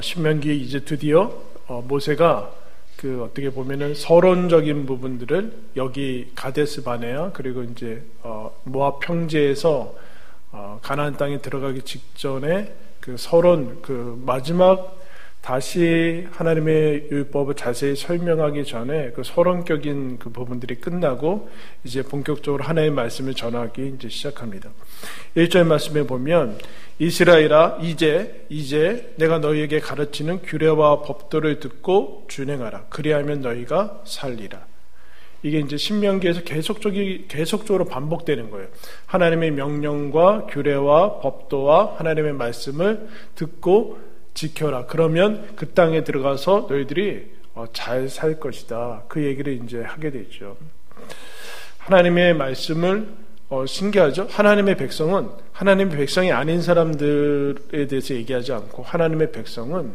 신명기에 이제 드디어 모세가 어떻게 보면은 서론적인 부분들을 여기 가데스 바네아 그리고 이제 모압 평지에서 가나안 땅에 들어가기 직전에 서론 마지막 다시 하나님의 율법을 자세히 설명하기 전에 서론격인 부분들이 끝나고 이제 본격적으로 하나님의 말씀을 전하기 이제 시작합니다. 1절 말씀에 보면 이스라엘아 이제 내가 너희에게 가르치는 규례와 법도를 듣고 준행하라. 그리하면 너희가 살리라. 이게 이제 신명기에서 계속적으로 반복되는 거예요. 하나님의 명령과 규례와 법도와 하나님의 말씀을 듣고 지켜라. 그러면 그 땅에 들어가서 너희들이 잘 살 것이다. 그 얘기를 이제 하게 되죠. 하나님의 말씀을 신기하죠? 하나님의 백성은 하나님의 백성이 아닌 사람들에 대해서 얘기하지 않고 하나님의 백성은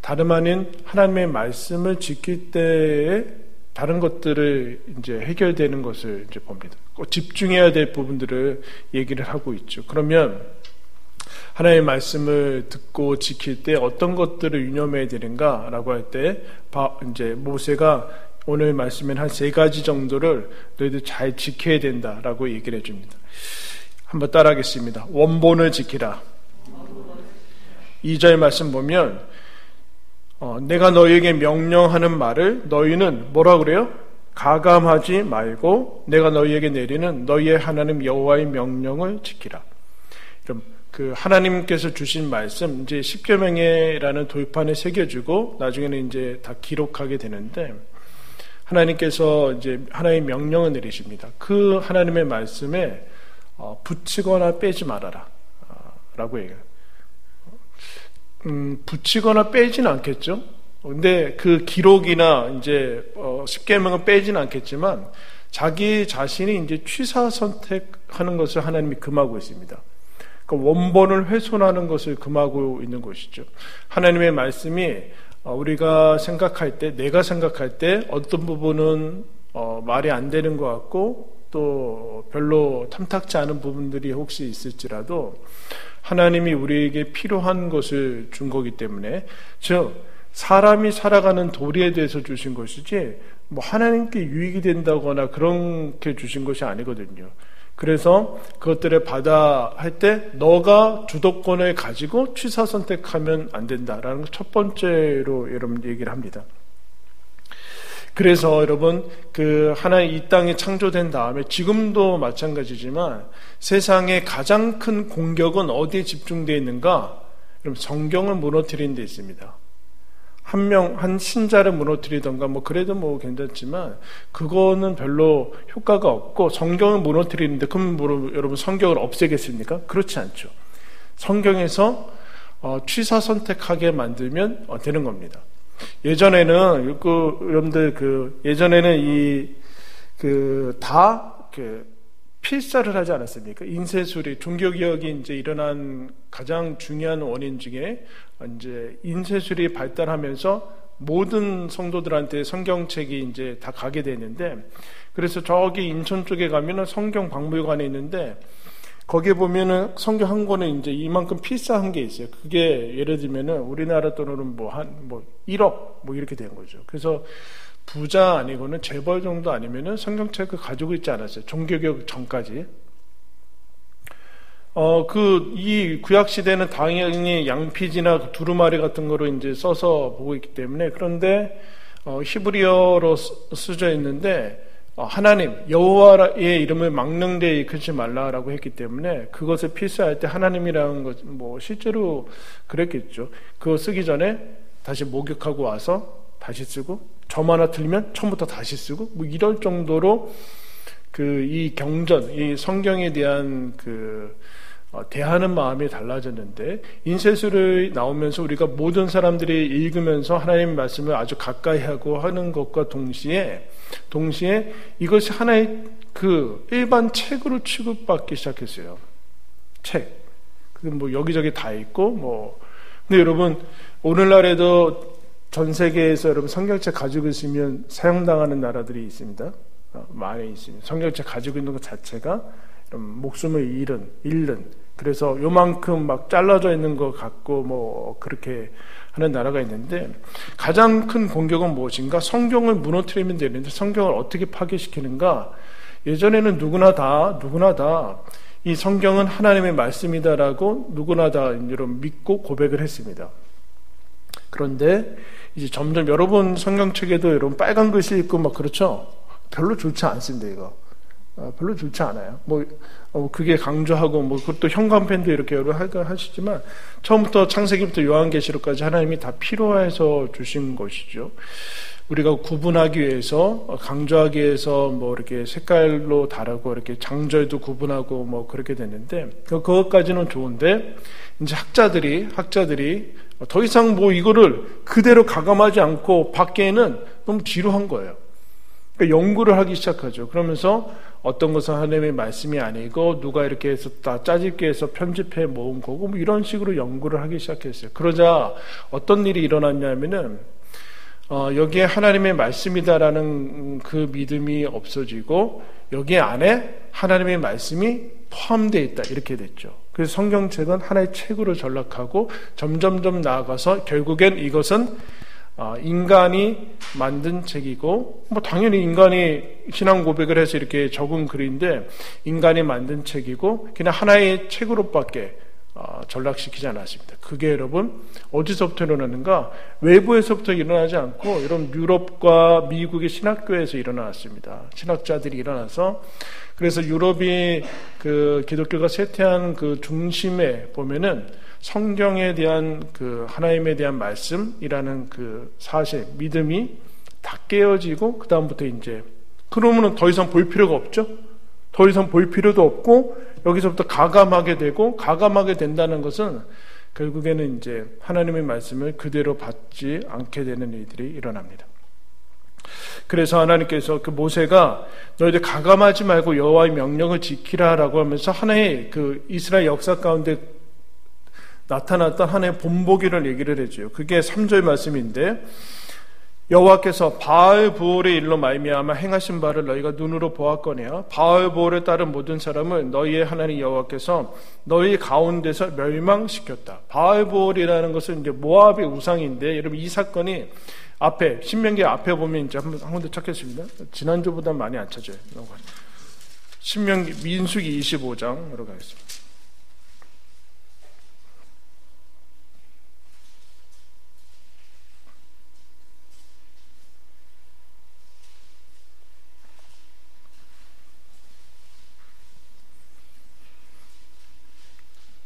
다름 아닌 하나님의 말씀을 지킬 때에 다른 것들을 이제 해결되는 것을 이제 봅니다. 꼭 집중해야 될 부분들을 얘기를 하고 있죠. 그러면 하나님의 말씀을 듣고 지킬 때 어떤 것들을 유념해야 되는가라고 할 때 이제 모세가 오늘 말씀엔 한 3가지 정도를 너희들 잘 지켜야 된다라고 얘기를 해줍니다. 한번 따라하겠습니다. 원본을 지키라. 2절 말씀 보면 내가 너희에게 명령하는 말을 너희는 뭐라 그래요? 가감하지 말고 내가 너희에게 내리는 너희의 하나님 여호와의 명령을 지키라. 그럼 하나님께서 주신 말씀 이제 십계명이라는 돌판에 새겨주고 나중에는 이제 다 기록하게 되는데 하나님께서 이제 하나님의 명령을 내리십니다. 그 하나님의 말씀에 붙이거나 빼지 말아라 라고 얘기해요. 붙이거나 빼지는 않겠죠. 근데 그 기록이나 이제 십계명은 빼지는 않겠지만 자기 자신이 이제 취사 선택하는 것을 하나님이 금하고 있습니다. 원본을 훼손하는 것을 금하고 있는 것이죠. 하나님의 말씀이 우리가 생각할 때, 내가 생각할 때 어떤 부분은 말이 안 되는 것 같고 또 별로 탐탁지 않은 부분들이 혹시 있을지라도 하나님이 우리에게 필요한 것을 준 거기 때문에, 즉 사람이 살아가는 도리에 대해서 주신 것이지 하나님께 유익이 된다거나 그렇게 주신 것이 아니거든요. 그래서 그것들을 받아 할 때 너가 주도권을 가지고 취사 선택하면 안 된다라는 첫 번째로 여러분 얘기를 합니다. 그래서 여러분 하나의 이 땅이 창조된 다음에 지금도 마찬가지지만 세상의 가장 큰 공격은 어디에 집중되어 있는가? 여러분 성경을 무너뜨리는 데 있습니다. 한 신자를 무너뜨리던가 그래도 괜찮지만 그거는 별로 효과가 없고 성경을 무너뜨리는데 그럼 여러분 성경을 없애겠습니까? 그렇지 않죠. 성경에서 취사 선택하게 만들면 되는 겁니다. 예전에는 여러분들 예전에는 필사를 하지 않았습니까? 인쇄술이 종교개혁이 이제 일어난 가장 중요한 원인 중에 이제 인쇄술이 발달하면서 모든 성도들한테 성경책이 이제 다 가게 되는데, 그래서 저기 인천 쪽에 가면은 성경 박물관에 있는데 거기에 보면은 성경 한 권에 이제 이만큼 필사한 게 있어요. 그게 예를 들면은 우리나라 돈으로는 1억 이렇게 된 거죠. 그래서 부자 아니고는 재벌 정도 아니면은 성경책을 가지고 있지 않았어요. 종교개혁 전까지. 이 구약 시대는 당연히 양피지나 두루마리 같은 거로 이제 써서 보고 있기 때문에, 그런데 히브리어로 쓰여 있는데 하나님 여호와의 이름을 막는 데에 일컫지 말라라고 했기 때문에 그것을 필사할 때 하나님이라는 것 실제로 그랬겠죠. 그거 쓰기 전에 다시 목욕하고 와서 다시 쓰고, 점 하나 틀리면 처음부터 다시 쓰고 이럴 정도로 이 경전, 이 성경에 대한 대하는 마음이 달라졌는데, 인쇄술이 나오면서 우리가 모든 사람들이 읽으면서 하나님의 말씀을 아주 가까이 하고 하는 것과 동시에 이것이 하나의 일반 책으로 취급받기 시작했어요. 책. 여기저기 다 있고 근데 여러분 오늘날에도 전 세계에서 여러분 성경책 가지고 있으면 사형당하는 나라들이 있습니다. 많이 있습니다. 성경책 가지고 있는 것 자체가 목숨을 잃는 그래서 요만큼 막 잘라져 있는 것 같고 뭐 그렇게 하는 나라가 있는데, 가장 큰 공격은 무엇인가? 성경을 무너뜨리면 되는데 성경을 어떻게 파괴시키는가? 예전에는 누구나 다 이 성경은 하나님의 말씀이다라고 누구나 다 여러분 믿고 고백을 했습니다. 그런데 이제 점점 여러분 성경책에도 여러분 빨간 글씨 있고 막 그렇죠? 별로 좋지 않습니다, 이거. 별로 좋지 않아요. 그게 강조하고 그것도 현관펜도 이렇게 여러 하시지만, 처음부터 창세기부터 요한계시록까지 하나님이 다 필요해서 주신 것이죠. 우리가 구분하기 위해서, 강조하기 위해서 이렇게 색깔로 다르고 이렇게 장절도 구분하고 그렇게 됐는데, 그것까지는 좋은데, 이제 학자들이 더 이상 이거를 그대로 가감하지 않고 밖에는 너무 지루한 거예요. 그러니까 연구를 하기 시작하죠. 그러면서 어떤 것은 하나님의 말씀이 아니고 누가 이렇게 해서 다 짜집게 해서 편집해 모은 거고 이런 식으로 연구를 하기 시작했어요. 그러자 어떤 일이 일어났냐면은 여기에 하나님의 말씀이다라는 그 믿음이 없어지고 여기 안에 하나님의 말씀이 포함되어 있다, 이렇게 됐죠. 그래서 성경책은 하나의 책으로 전락하고 점점점 나아가서 결국엔 이것은 인간이 만든 책이고, 당연히 인간이 신앙 고백을 해서 이렇게 적은 글인데 인간이 만든 책이고 그냥 하나의 책으로밖에 전락시키지 않았습니다. 그게 여러분 어디서부터 일어나는가? 외부에서부터 일어나지 않고 여러분 유럽과 미국의 신학교에서 일어났습니다. 신학자들이 일어나서, 그래서 유럽이 그 기독교가 쇠퇴한 그 중심에 보면은 성경에 대한 그 하나님에 대한 말씀이라는 그 사실, 믿음이 다 깨어지고 그 다음부터 이제 그러면은 더 이상 볼 필요가 없죠. 더 이상 볼 필요도 없고 여기서부터 가감하게 되고, 가감하게 된다는 것은 결국에는 이제 하나님의 말씀을 그대로 받지 않게 되는 일들이 일어납니다. 그래서 하나님께서 그 모세가 너희들 가감하지 말고 여호와의 명령을 지키라라고 하면서 하나의 그 이스라엘 역사 가운데 나타났던 하나의 본보기를 얘기를 해줘요. 그게 3절 말씀인데, 여호와께서 바알브올의 일로 말미암아 행하신 바를 너희가 눈으로 보았거니와 바알브올에 따른 모든 사람을 너희의 하나님 여호와께서 너희 가운데서 멸망시켰다. 바알브올이라는 것은 이제 모압의 우상인데, 여러분 이 사건이 앞에 신명기 앞에 보면 이제 한 군데 찾겠습니다. 지난주보다 많이 안 찾아요. 신명기 민수기 25장으로 가겠습니다.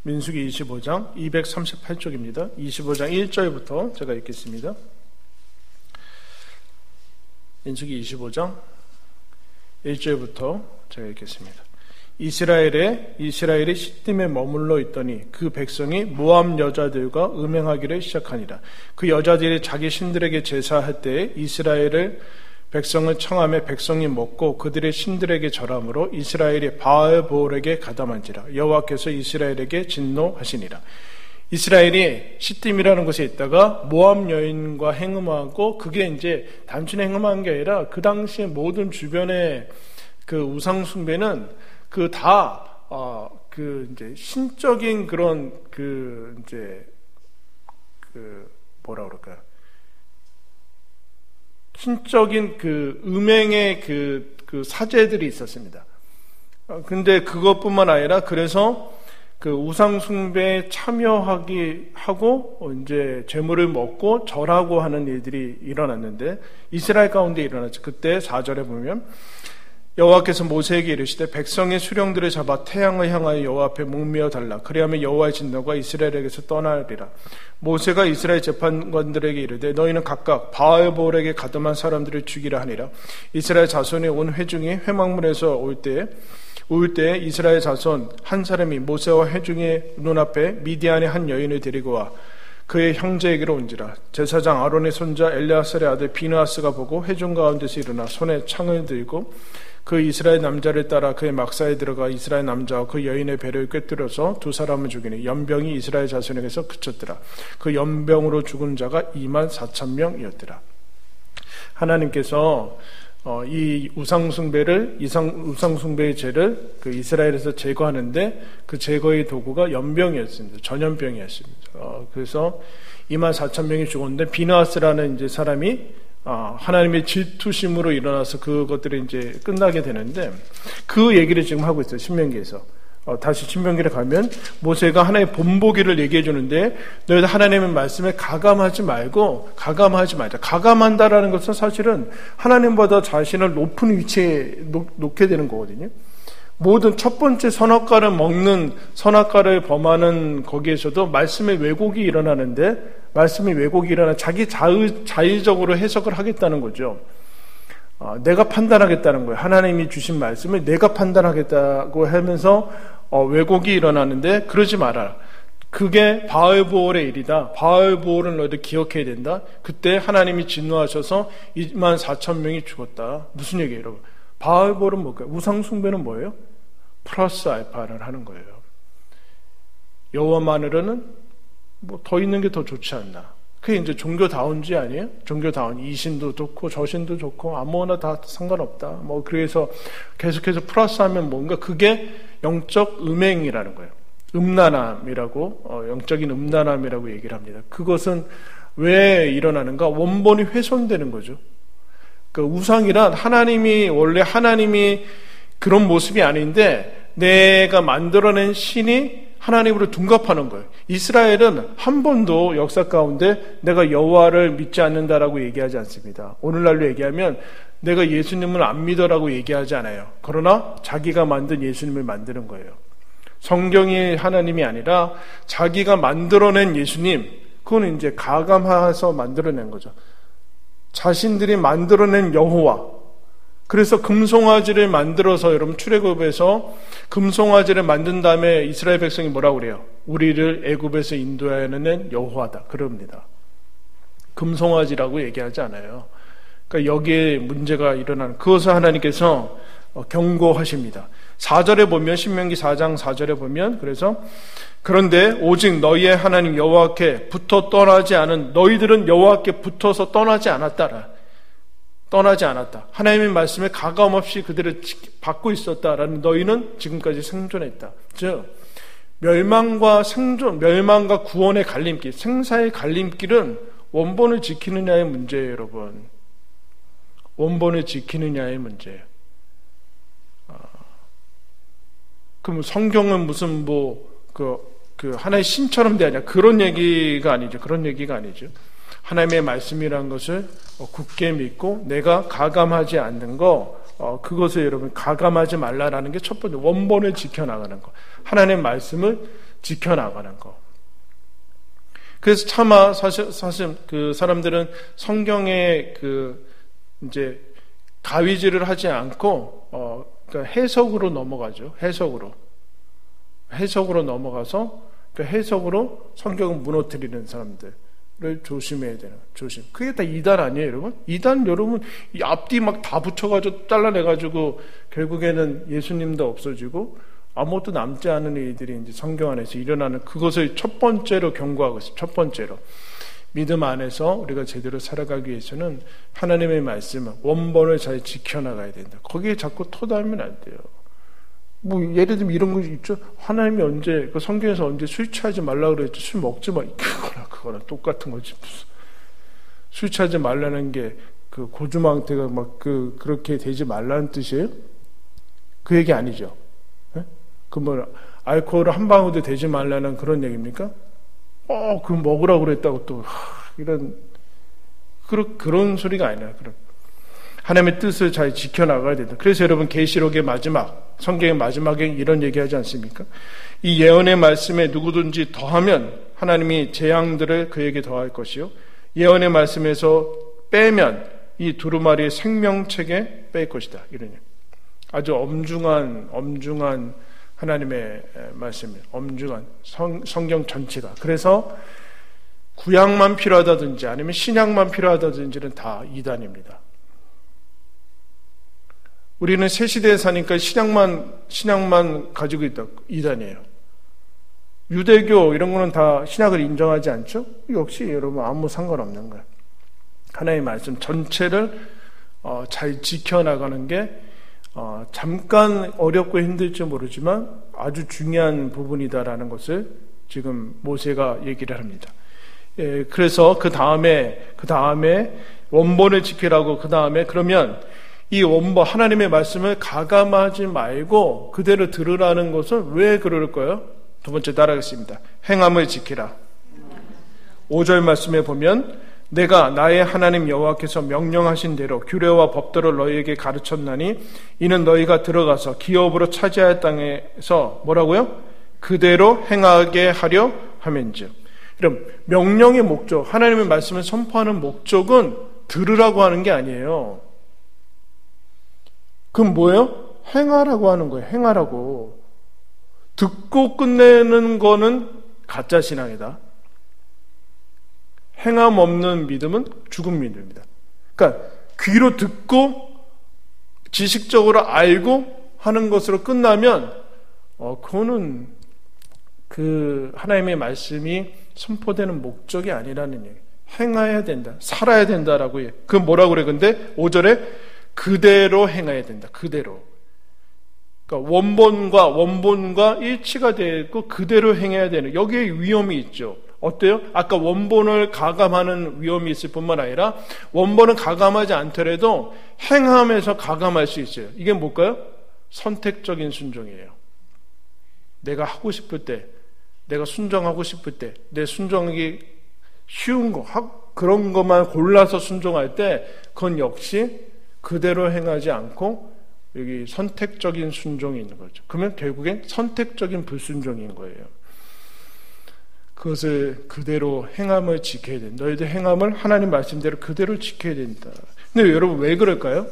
민수기 25장 238쪽입니다. 25장 1절부터 제가 읽겠습니다. 민수기 25장 1절부터 제가 읽겠습니다. 이스라엘이 시딤에 머물러 있더니 그 백성이 모압 여자들과 음행하기를 시작하니라. 그 여자들이 자기 신들에게 제사할 때에 이스라엘을 백성을 청하며 백성이 먹고 그들의 신들에게 절함으로 이스라엘이 바알브올에게 가담한지라. 여호와께서 이스라엘에게 진노하시니라. 이스라엘이 시딤이라는 곳에 있다가 모압 여인과 행음하고, 그게 이제 단순히 행음한 게 아니라 그 당시에 모든 주변의 그 우상 숭배는 그 다 이제 신적인 그런 뭐라 그럴까요? 신적인 그 음행의 그 사제들이 있었습니다. 근데 그것뿐만 아니라 그래서 그 우상숭배에 참여하기 하고 이제 재물을 먹고 절하고 하는 일들이 일어났는데, 이스라엘 가운데 일어났죠. 그때 4절에 보면 여호와께서 모세에게 이르시되 백성의 수령들을 잡아 태양을 향하여 여호와 앞에 목매어 달라. 그리하면 여호와의 진노가 이스라엘에게서 떠나리라. 모세가 이스라엘 재판관들에게 이르되 너희는 각각 바알브올에게 가담한 사람들을 죽이라 하니라. 이스라엘 자손이 온 회중이 회막문에서 올 때에 이스라엘 자손 한 사람이 모세와 회중의 눈앞에 미디안의 한 여인을 데리고 와 그의 형제에게로 온지라. 제사장 아론의 손자 엘레아살의 아들 비느하스가 보고 회중 가운데서 일어나 손에 창을 들고 그 이스라엘 남자를 따라 그의 막사에 들어가 이스라엘 남자와 그 여인의 배를 꿰뚫어서 두 사람을 죽이니 연병이 이스라엘 자손에게서 그쳤더라. 그 연병으로 죽은 자가 24,000명이었더라. 하나님께서 이 우상숭배의 죄를 그 이스라엘에서 제거하는데 그 제거의 도구가 연병이었습니다. 전염병이었습니다. 그래서 24,000명이 죽었는데 비나스라는 이제 사람이 하나님의 질투심으로 일어나서 그것들이 이제 끝나게 되는데 그 얘기를 지금 하고 있어요. 신명기에서. 다시 신명기를 가면 모세가 하나님의 본보기를 얘기해 주는데 너희들 하나님의 말씀에 가감하지 말자. 가감한다라는 것은 사실은 하나님보다 자신을 높은 위치에 놓게 되는 거거든요. 모든 첫 번째 선악과를 먹는 선악과를 범하는 거기에서도 말씀의 왜곡이 일어나는데 말씀의 왜곡이 일어나 자기 자의적으로 해석을 하겠다는 거죠. 내가 판단하겠다는 거예요. 하나님이 주신 말씀을 내가 판단하겠다고 하면서 왜곡이 일어나는데 그러지 말아라. 그게 바알보올의 일이다. 바알보올은 너희들 기억해야 된다. 그때 하나님이 진노하셔서 24,000명이 죽었다. 무슨 얘기예요, 여러분? 바알보올은 뭘까요? 우상숭배는 뭐예요? 플러스 알파를 하는 거예요. 여호와만으로는 뭐 더 있는 게 더 좋지 않나. 그게 이제 종교다운지 아니에요? 종교다운. 이 신도 좋고 저 신도 좋고 아무거나 다 상관없다. 뭐 그래서 계속해서 플러스하면 뭔가 그게 영적 음행이라는 거예요. 음란함이라고 영적인 음란함이라고 얘기를 합니다. 그것은 왜 일어나는가? 원본이 훼손되는 거죠. 그 우상이란 원래 하나님이 그런 모습이 아닌데 내가 만들어낸 신이 하나님으로 둔갑하는 거예요. 이스라엘은 한 번도 역사 가운데 내가 여호와를 믿지 않는다라고 얘기하지 않습니다. 오늘날로 얘기하면 내가 예수님을 안 믿어라고 얘기하지 않아요. 그러나 자기가 만든 예수님을 만드는 거예요. 성경이 하나님이 아니라 자기가 만들어낸 예수님, 그건 이제 가감해서 만들어낸 거죠. 자신들이 만들어낸 여호와. 그래서 금송아지를 만들어서 여러분 출애굽에서 금송아지를 만든 다음에 이스라엘 백성이 뭐라고 그래요? 우리를 애굽에서 인도하여낸 여호와다. 그럽니다. 금송아지라고 얘기하지 않아요. 그러니까 여기에 문제가 일어나는 그것을 하나님께서 경고하십니다. 4절에 보면 신명기 4장 4절에 보면 그래서 그런데 오직 너희의 하나님 여호와께 붙어 떠나지 않은 너희들은 여호와께 붙어서 떠나지 않았다. 하나님의 말씀에 가감없이 그들을 받고 있었다라는 너희는 지금까지 생존했다. 즉 멸망과 구원의 갈림길, 생사의 갈림길은 원본을 지키느냐의 문제예요, 여러분. 원본을 지키느냐의 문제예요. 그럼 성경은 무슨 그 하나의 신처럼 되냐? 그런 얘기가 아니죠. 하나님의 말씀이라는 것을 굳게 믿고 내가 가감하지 않는 거, 그것을 여러분 가감하지 말라라는 게 첫 번째, 원본을 지켜나가는 거. 하나님의 말씀을 지켜나가는 거. 그래서 차마 사실 그 사람들은 성경에 이제 가위질을 하지 않고 그러니까 해석으로 넘어가죠. 해석으로 넘어가서 그 해석으로 성경을 무너뜨리는 사람들을 조심해야 되는 조심. 그게 다 이단 아니에요, 여러분? 이단 여러분 이 앞뒤 막 다 붙여가지고 잘라내가지고 결국에는 예수님도 없어지고 아무것도 남지 않은 일들이 이제 성경 안에서 일어나는 그것을 첫 번째로 경고하고 있습니다. 첫 번째로. 믿음 안에서 우리가 제대로 살아가기 위해서는 하나님의 말씀은 원본을 잘 지켜나가야 된다. 거기에 자꾸 토달면 안 돼요. 뭐 예를 들면 이런 거 있죠. 하나님이 언제 성경에서 언제 술 취하지 말라고 그랬죠. 술 먹지 마. 그거나 똑같은 거지. 무슨 술 취하지 말라는 게 그 고주망태가 막 그렇게 되지 말라는 뜻이에요? 그 얘기 아니죠. 그 뭐 알코올 한 방울도 되지 말라는 그런 얘기입니까? 그 먹으라고 그랬다고 또 이런 그런 소리가 아니라 그런 하나님의 뜻을 잘 지켜나가야 된다. 그래서 여러분 계시록의 마지막 성경의 마지막에 이런 얘기하지 않습니까? 이 예언의 말씀에 누구든지 더하면 하나님이 재앙들을 그에게 더할 것이요 예언의 말씀에서 빼면 이 두루마리의 생명책에 뺄 것이다. 이런 아주 엄중한 하나님의 말씀이에요. 엄중한 성경 전체가. 그래서 구약만 필요하다든지 아니면 신약만 필요하다든지는 다 이단입니다. 우리는 새 시대에 사니까 신약만 가지고 있다. 이단이에요. 유대교 이런 거는 다 신약을 인정하지 않죠? 역시 여러분 아무 상관없는 거예요. 하나님의 말씀 전체를 잘 지켜나가는 게 잠깐 어렵고 힘들지 모르지만 아주 중요한 부분이다라는 것을 지금 모세가 얘기를 합니다. 그래서 그 다음에 원본을 지키라고, 그 다음에 그러면 이 원본 하나님의 말씀을 가감하지 말고 그대로 들으라는 것은 왜 그럴까요? 두 번째 따라하겠습니다. 행함을 지키라. 5절 말씀에 보면 내가 나의 하나님 여호와께서 명령하신 대로 규례와 법도를 너희에게 가르쳤나니 이는 너희가 들어가서 기업으로 차지할 땅에서 뭐라고요? 그대로 행하게 하려 함인즉. 그럼 명령의 목적, 하나님의 말씀을 선포하는 목적은 들으라고 하는 게 아니에요. 그럼 뭐예요? 행하라고 하는 거예요. 행하라고. 듣고 끝내는 거는 가짜 신앙이다. 행함 없는 믿음은 죽은 믿음입니다. 그러니까 귀로 듣고 지식적으로 알고 하는 것으로 끝나면 그거는 그 하나님의 말씀이 선포되는 목적이 아니라는 얘기예요. 행해야 된다. 살아야 된다라고 해요. 그 뭐라고 그래? 근데 5절에 그대로 행해야 된다. 그대로. 그러니까 원본과 일치가 되고 그대로 행해야 되는, 여기에 위험이 있죠. 어때요? 아까 원본을 가감하는 위험이 있을 뿐만 아니라 원본은 가감하지 않더라도 행함에서 가감할 수 있어요. 이게 뭘까요? 선택적인 순종이에요. 내가 하고 싶을 때, 내가 순종하고 싶을 때, 내 순종하기 쉬운 거, 그런 것만 골라서 순종할 때 그건 역시 그대로 행하지 않고 여기 선택적인 순종이 있는 거죠. 그러면 결국엔 선택적인 불순종인 거예요. 그것을 그대로 행함을 지켜야 된다. 너희들 행함을 하나님 말씀대로 그대로 지켜야 된다. 근데 여러분 왜 그럴까요?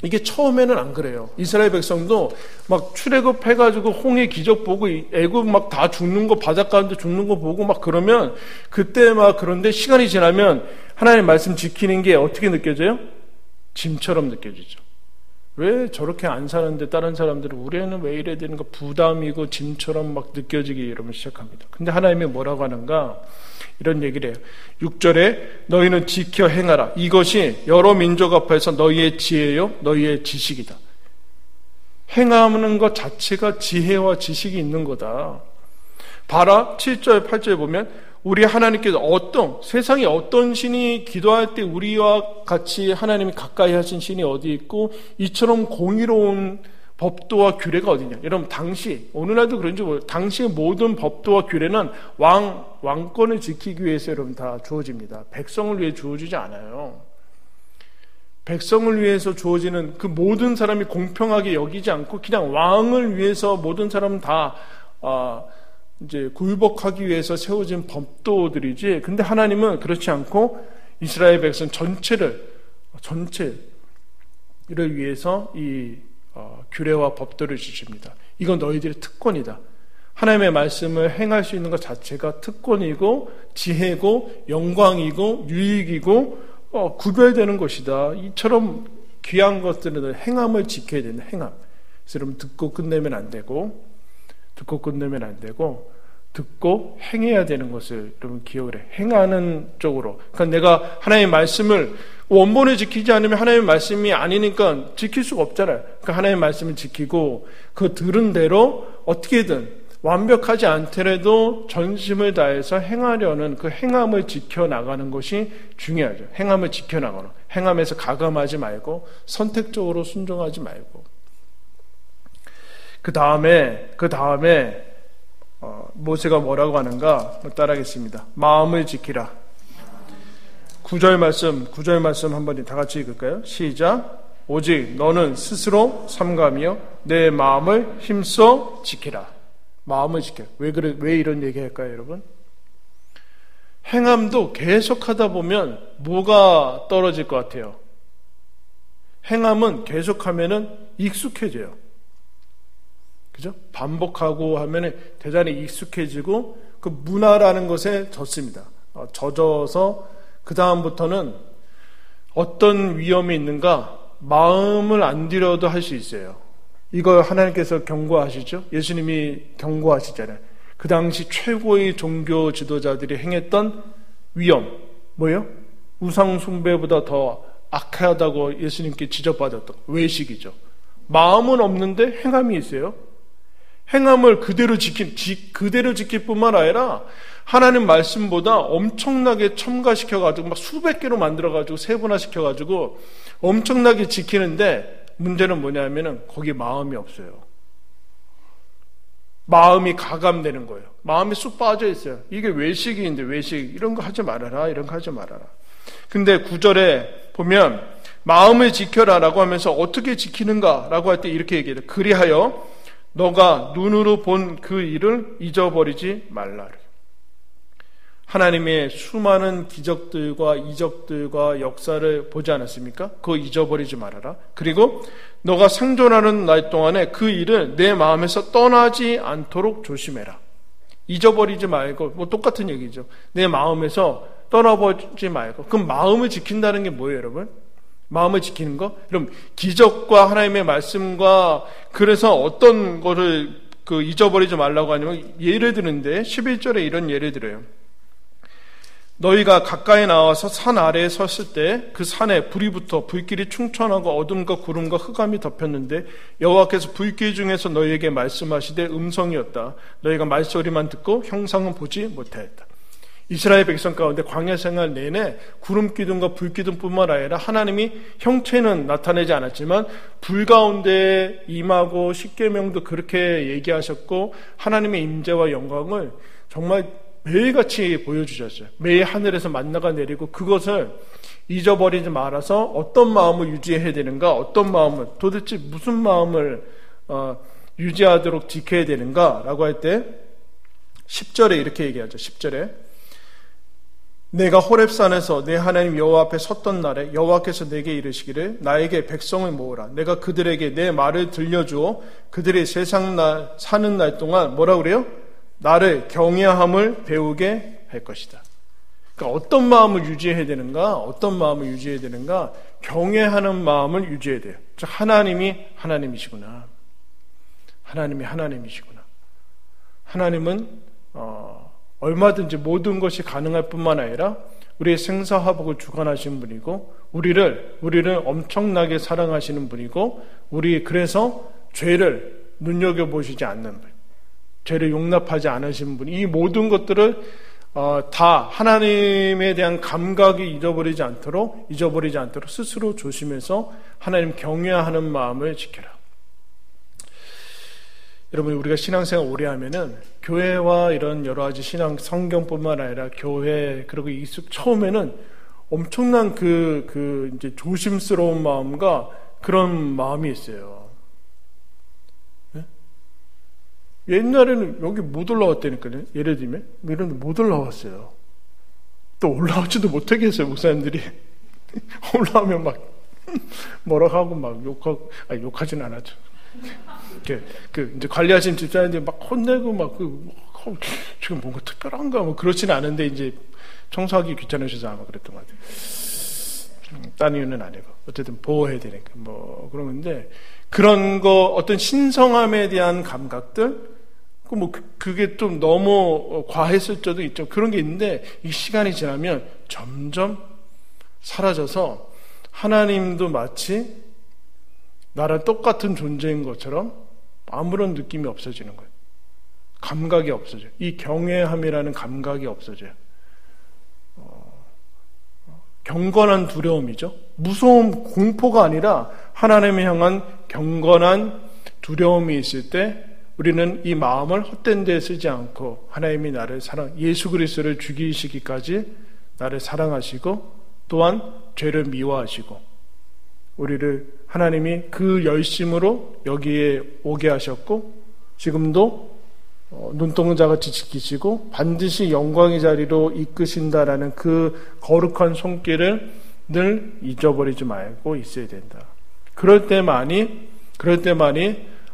이게 처음에는 안 그래요. 이스라엘 백성도 막 출애굽해가지고 홍해 기적 보고 애굽 막 다 죽는 거, 바닷가운데 죽는 거 보고 막 그러면 그때 막, 그런데 시간이 지나면 하나님 말씀 지키는 게 어떻게 느껴져요? 짐처럼 느껴지죠. 왜 저렇게 안 사는데 다른 사람들은 우리는 왜 이래야 되는가, 부담이고 짐처럼 막 느껴지기 이러면 시작합니다. 근데 하나님이 뭐라고 하는가? 이런 얘기를 해요. 6절에 너희는 지켜 행하라. 이것이 여러 민족 앞에서 너희의 지혜요 너희의 지식이다. 행하는 것 자체가 지혜와 지식이 있는 거다. 봐라. 7절 8절에 보면 우리 하나님께서 세상에 어떤 신이 기도할 때 우리와 같이 하나님이 가까이 하신 신이 어디 있고 이처럼 공의로운 법도와 규례가 어디냐. 여러분 오늘날도 그런지 모르겠어요. 당시의 모든 법도와 규례는 왕권을 지키기 위해서 여러분 다 주어집니다. 백성을 위해 주어지지 않아요. 백성을 위해서 주어지는 그 모든 사람이 공평하게 여기지 않고 그냥 왕을 위해서 모든 사람은 다 이제 굴복하기 위해서 세워진 법도들이지. 근데 하나님은 그렇지 않고 이스라엘 백성 전체를 위해서 이 규례와 법도를 주십니다. 이건 너희들의 특권이다. 하나님의 말씀을 행할 수 있는 것 자체가 특권이고 지혜고 영광이고 유익이고 구별되는 것이다. 이처럼 귀한 것들은 행함을 지켜야 된다. 행함. 그래서 여러분 듣고 끝내면 안 되고 듣고 행해야 되는 것을 여러분 기억을 해. 행하는 쪽으로. 그러니까 내가 하나님의 말씀을 원본을 지키지 않으면 하나님의 말씀이 아니니까 지킬 수가 없잖아요. 그러니까 하나님의 말씀을 지키고 그 들은 대로 어떻게든 완벽하지 않더라도 전심을 다해서 행하려는 그 행함을 지켜나가는 것이 중요하죠. 행함을 지켜나가는. 행함에서 가감하지 말고 선택적으로 순종하지 말고. 그 다음에 모세가 뭐라고 하는가 따라하겠습니다. 마음을 지키라. 9절 말씀 한번 다 같이 읽을까요? 시작. 오직 너는 스스로 삼가며 내 마음을 힘써 지키라. 마음을 지켜. 왜 이런 얘기 할까요, 여러분? 행함도 계속하다 보면 뭐가 떨어질 것 같아요? 행함은 계속하면은 익숙해져요. 그죠? 반복하고 하면은 대단히 익숙해지고 그 문화라는 것에 젖습니다. 젖어서 그 다음부터는 어떤 위험이 있는가 마음을 안 들여도 할 수 있어요. 이거 하나님께서 경고하시죠? 예수님이 경고하시잖아요. 그 당시 최고의 종교 지도자들이 행했던 위험 뭐예요? 우상 숭배보다 더 악하다고 예수님께 지적받았던 외식이죠. 마음은 없는데 행함이 있어요. 행함을 그대로 지킬 뿐만 아니라 하나님 말씀보다 엄청나게 첨가시켜가지고 막 수백 개로 만들어가지고 세분화시켜가지고 엄청나게 지키는데 문제는 뭐냐면은 거기 마음이 없어요. 마음이 가감되는 거예요. 마음이 쑥 빠져 있어요. 이게 외식인데 외식 이런 거 하지 말아라. 이런 거 하지 말아라. 근데 9절에 보면 마음을 지켜라라고 하면서 어떻게 지키는가라고 할 때 이렇게 얘기해요. 그리하여 너가 눈으로 본 그 일을 잊어버리지 말라. 하나님의 수많은 기적들과 이적들과 역사를 보지 않았습니까? 그거 잊어버리지 말아라. 그리고 너가 생존하는 날 동안에 그 일을 내 마음에서 떠나지 않도록 조심해라. 잊어버리지 말고, 뭐 똑같은 얘기죠. 내 마음에서 떠나버리지 말고. 그럼 마음을 지킨다는 게 뭐예요, 여러분? 마음을 지키는 거? 그럼 기적과 하나님의 말씀과 그래서 어떤 거를 잊어버리지 말라고 하냐면 예를 드는데 11절에 이런 예를 들어요. 너희가 가까이 나와서 산 아래에 섰을 때 그 산에 불이 붙어 불길이 충천하고 어둠과 구름과 흑암이 덮였는데 여호와께서 불길 중에서 너희에게 말씀하시되 음성이었다. 너희가 말소리만 듣고 형상은 보지 못하였다. 이스라엘 백성 가운데 광야 생활 내내 구름 기둥과 불 기둥뿐만 아니라 하나님이 형체는 나타내지 않았지만 불 가운데 임하고 십계명도 그렇게 얘기하셨고 하나님의 임재와 영광을 정말 매일같이 보여주셨어요. 매일 하늘에서 만나가 내리고 그것을 잊어버리지 말아서 어떤 마음을 유지해야 되는가, 어떤 마음을 도대체 무슨 마음을 유지하도록 지켜야 되는가 라고 할 때 10절에 이렇게 얘기하죠. 10절에 내가 호렙산에서 내 하나님 여호와 앞에 섰던 날에 여호와께서 내게 이르시기를 나에게 백성을 모으라. 내가 그들에게 내 말을 들려주어 그들이 세상 사는 날 동안 뭐라 그래요? 나를 경외함을 배우게 할 것이다. 그러니까 어떤 마음을 유지해야 되는가? 어떤 마음을 유지해야 되는가? 경외하는 마음을 유지해야 돼요. 즉 하나님이 하나님이시구나. 하나님이 하나님이시구나. 하나님은 얼마든지 모든 것이 가능할 뿐만 아니라 우리의 생사화복을 주관하시는 분이고 우리를 엄청나게 사랑하시는 분이고 우리 그래서 죄를 눈여겨보시지 않는 분. 죄를 용납하지 않으신 분, 이 모든 것들을 다 하나님에 대한 감각이 잊어버리지 않도록 스스로 조심해서 하나님 경외하는 마음을 지켜라. 여러분, 우리가 신앙생활 오래 하면은 교회와 이런 여러 가지 신앙 성경뿐만 아니라 교회 그리고 처음에는 엄청난 이제 조심스러운 마음과 그런 마음이 있어요. 옛날에는 여기 못 올라왔다니까요. 예를 들면 이런 데 못 올라왔어요. 또 올라오지도 못하게 했어요. 목사님들이 올라오면 막 뭐라고 하고 막 욕하진 않았죠. 이제 관리하시는 집사님들이 막 혼내고 막 지금 뭔가 특별한가 뭐 그렇지는 않은데 이제 청소하기 귀찮으셔서 아마 그랬던 것 같아요. 딴 이유는 아니고 어쨌든 보호해야 되니까 뭐 그런 건데 그런 거 어떤 신성함에 대한 감각들 그게 좀 너무 과했을 때도 있죠. 그런 게 있는데 이 시간이 지나면 점점 사라져서 하나님도 마치 나랑 똑같은 존재인 것처럼 아무런 느낌이 없어지는 거예요. 감각이 없어져요. 이 경외함이라는 감각이 없어져요. 경건한 두려움이죠. 무서움, 공포가 아니라 하나님을 향한 경건한 두려움이 있을 때 우리는 이 마음을 헛된 데에 쓰지 않고 하나님이 나를 예수 그리스도를 죽이시기까지 나를 사랑하시고 또한 죄를 미워하시고 우리를 하나님이 그 열심으로 여기에 오게 하셨고 지금도 눈동자같이 지키시고 반드시 영광의 자리로 이끄신다라는 그 거룩한 손길을 늘 잊어버리지 말고 있어야 된다. 그럴 때만이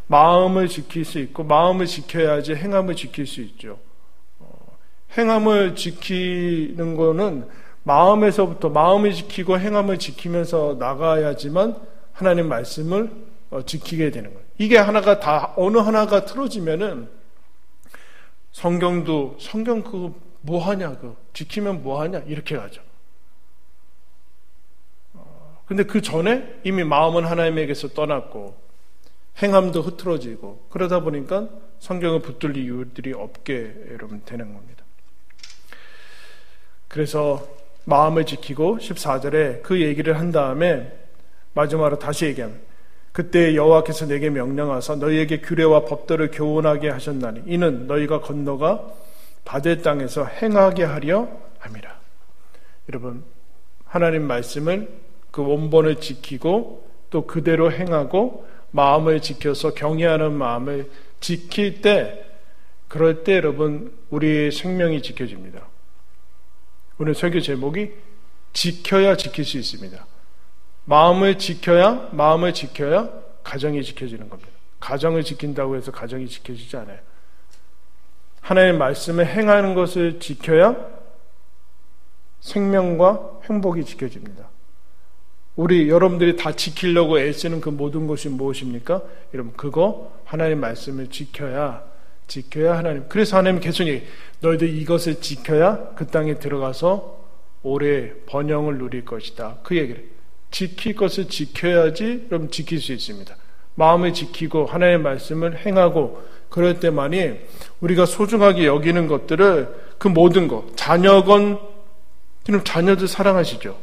마음을 지킬 수 있고 마음을 지켜야지 행함을 지킬 수 있죠. 행함을 지키는 거는 마음에서부터 마음을 지키고 행함을 지키면서 나가야지만 하나님 말씀을 지키게 되는 거예요. 이게 하나가 어느 하나가 틀어지면은 성경 그거 뭐하냐 지키면 뭐하냐 이렇게 가죠. 근데 그 전에 이미 마음은 하나님에게서 떠났고 행함도 흐트러지고 그러다 보니까 성경을 붙들 이유들이 없게 여러분 되는 겁니다. 그래서 마음을 지키고 14절에 그 얘기를 한 다음에 마지막으로 다시 얘기합니다. 그때 여호와께서 내게 명령하사 너희에게 규례와 법도를 교훈하게 하셨나니 이는 너희가 건너가 받을 땅에서 행하게 하려 함이라. 여러분, 하나님 말씀을 그 원본을 지키고 또 그대로 행하고 마음을 지켜서 경외하는 마음을 지킬 때, 그럴 때 여러분 우리의 생명이 지켜집니다. 오늘 설교 제목이 지켜야 지킬 수 있습니다. 마음을 지켜야 가정이 지켜지는 겁니다. 가정을 지킨다고 해서 가정이 지켜지지 않아요. 하나님의 말씀을 행하는 것을 지켜야 생명과 행복이 지켜집니다. 여러분들이 다 지키려고 애쓰는 그 모든 것이 무엇입니까? 여러분, 그거 하나님의 말씀을 지켜야 하나님. 그래서 하나님 계속 너희들 이것을 지켜야 그 땅에 들어가서 오래 번영을 누릴 것이다. 그 얘기를. 지킬 것을 지켜야지 여러분 지킬 수 있습니다. 마음을 지키고 하나님의 말씀을 행하고 그럴 때만이 우리가 소중하게 여기는 것들을, 그 모든 것, 자녀건, 그럼 자녀들 사랑하시죠?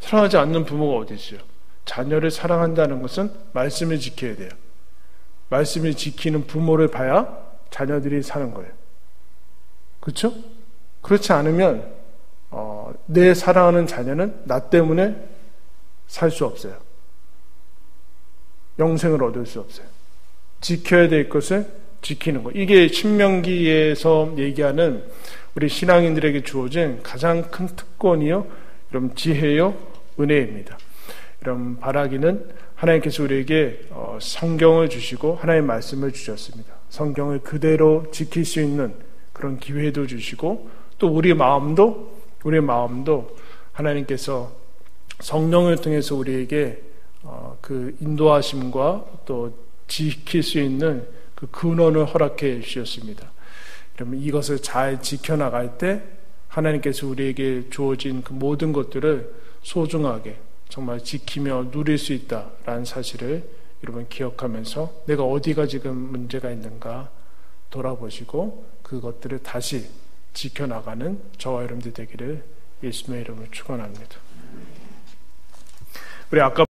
사랑하지 않는 부모가 어디 있어요? 자녀를 사랑한다는 것은 말씀을 지켜야 돼요. 말씀을 지키는 부모를 봐야 자녀들이 사는 거예요. 그렇죠? 그렇지 않으면 내 사랑하는 자녀는 나 때문에 살 수 없어요. 영생을 얻을 수 없어요. 지켜야 될 것을 지키는 것. 이게 신명기에서 얘기하는 우리 신앙인들에게 주어진 가장 큰 특권이요, 여러분 지혜요, 은혜입니다. 여러분, 바라기는 하나님께서 우리에게 성경을 주시고 하나님의 말씀을 주셨습니다. 성경을 그대로 지킬 수 있는 그런 기회도 주시고, 또 우리 마음도 하나님께서 성령을 통해서 우리에게 그 인도하심과 또 지킬 수 있는 그 근원을 허락해 주셨습니다. 그러면 이것을 잘 지켜나갈 때 하나님께서 우리에게 주어진 그 모든 것들을 소중하게 정말 지키며 누릴 수 있다라는 사실을 여러분 기억하면서 내가 어디가 지금 문제가 있는가 돌아보시고 그것들을 다시 지켜나가는 저와 여러분들 되기를 예수님의 이름으로 축원합니다. 우리 아까